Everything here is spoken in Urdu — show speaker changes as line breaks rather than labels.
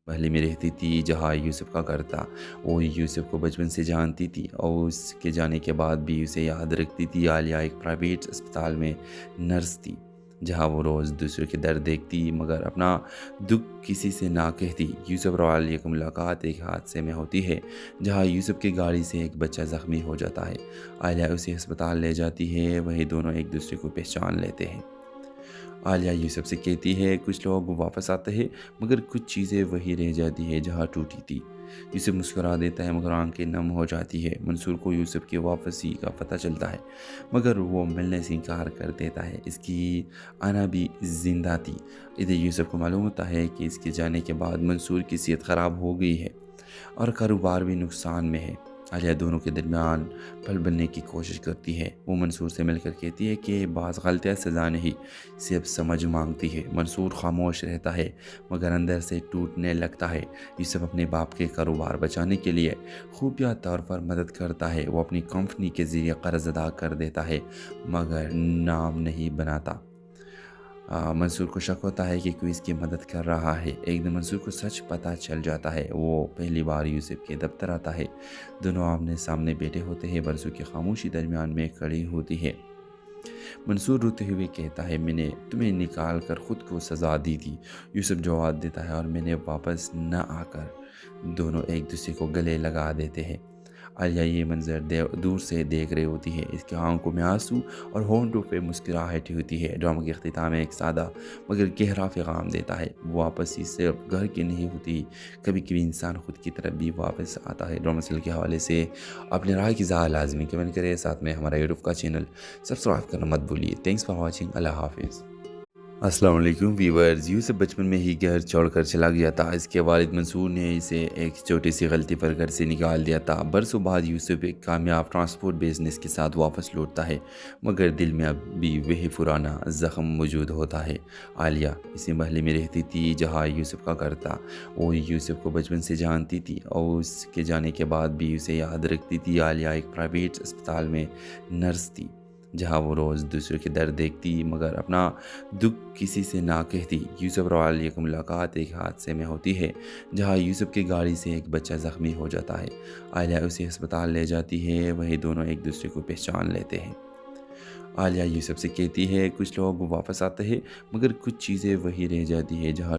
محلے میں رہتی تھی جہاں یوسف کا گھر تھا۔ وہ یوسف کو بچپن سے جانتی تھی اور اس کے جانے کے بعد بھی اسے یاد رکھتی تھی۔ عالیہ ایک پرائیویٹ اسپتال میں نرس تھی جہاں وہ روز دوسروں کے درد دیکھتی مگر اپنا دکھ کسی سے نہ کہتی۔ یوسف اور عالیہ کی ملاقات ایک حادثے میں ہوتی ہے جہاں یوسف کی گاڑی سے ایک بچہ زخمی ہو جاتا ہے۔ عالیہ اسے ہسپتال لے جاتی ہے، وہیں دونوں ایک دوسرے کو پہچان لیتے ہیں۔ عالیہ یوسف سے کہتی ہے کچھ لوگ واپس آتے ہیں مگر کچھ چیزیں وہی رہ جاتی ہے جہاں ٹوٹی تھی۔ یوسف مسکرا دیتا ہے مگر آنکھیں نم ہو جاتی ہے۔ منصور کو یوسف کی واپسی کا پتہ چلتا ہے مگر وہ ملنے سے انکار کر دیتا ہے۔ اس کی آنا بھی زندہ تھی۔ ادھر یوسف کو معلوم ہوتا ہے کہ اس کے جانے کے بعد منصور کی صحت خراب ہو گئی ہے اور کاروبار بھی نقصان میں ہے۔ عالیہ دونوں کے درمیان پل بننے کی کوشش کرتی ہے۔ وہ منصور سے مل کر کہتی ہے کہ بعض غلطیاں سزا نہیں صرف سمجھ مانگتی ہے۔ منصور خاموش رہتا ہے مگر اندر سے ٹوٹنے لگتا ہے۔ یوسف اپنے باپ کے کاروبار بچانے کے لیے خفیہ طور پر مدد کرتا ہے۔ وہ اپنی کمپنی کے ذریعے قرض ادا کر دیتا ہے مگر نام نہیں بناتا۔ منصور کو شک ہوتا ہے کہ کوئی اس کی مدد کر رہا ہے۔ ایک دن منصور کو سچ پتہ چل جاتا ہے۔ وہ پہلی بار یوسف کے دفتر آتا ہے۔ دونوں آمنے سامنے بیٹھے ہوتے ہیں۔ برسوں کی خاموشی درمیان میں کھڑی ہوتی ہے۔ منصور روتے ہوئے کہتا ہے میں نے تمہیں نکال کر خود کو سزا دی تھی۔ یوسف جواب دیتا ہے اور میں نے واپس نہ آ کر۔ دونوں ایک دوسرے کو گلے لگا دیتے ہیں۔ عالیہ یہ منظر دور سے دیکھ رہی ہوتی ہے۔ اس کی آنکھوں میں آنسو اور ہونٹوں پہ مسکراہٹ ہوتی ہے۔ ڈرامہ کے اختتام ایک سادہ مگر گہرا پیغام دیتا ہے۔ واپسی صرف گھر کی نہیں ہوتی، کبھی کبھی انسان خود کی طرف بھی واپس آتا ہے۔ ڈرامہ سیریل کے حوالے سے اپنے رائے کی اظہار لازمی کمنٹ کریں، ساتھ میں ہمارا یوٹیوب کا چینل سبسکرائب کرنا مت بھولیے۔ Thanks for watching. اللہ حافظ۔ السلام علیکم ویورز۔ یوسف بچپن میں ہی گھر چھوڑ کر چلا گیا تھا۔ اس کے والد منصور نے اسے ایک چھوٹی سی غلطی پر گھر سے نکال دیا تھا۔ برسوں بعد یوسف ایک کامیاب ٹرانسپورٹ بزنس کے ساتھ واپس لوٹتا ہے مگر دل میں اب بھی وہی پرانا زخم موجود ہوتا ہے۔ عالیہ اسی محلے میں رہتی تھی جہاں یوسف کا گھر تھا۔ وہ یوسف کو بچپن سے جانتی تھی اور اس کے جانے کے بعد بھی اسے یاد رکھتی تھی۔ عالیہ ایک پرائیویٹ اسپتال میں نرس تھی جہاں وہ روز دوسروں کے درد دیکھتی مگر اپنا دکھ کسی سے نہ کہتی۔ یوسف اور عالیہ کی ملاقات ایک حادثے میں ہوتی ہے جہاں یوسف کی گاڑی سے ایک بچہ زخمی ہو جاتا ہے۔ عالیہ اسے ہسپتال لے جاتی ہے، وہیں دونوں ایک دوسرے کو پہچان لیتے ہیں۔ عالیہ یوسف سے کہتی ہے کچھ لوگ واپس آتے ہیں مگر کچھ چیزیں وہی رہ جاتی ہے جہاں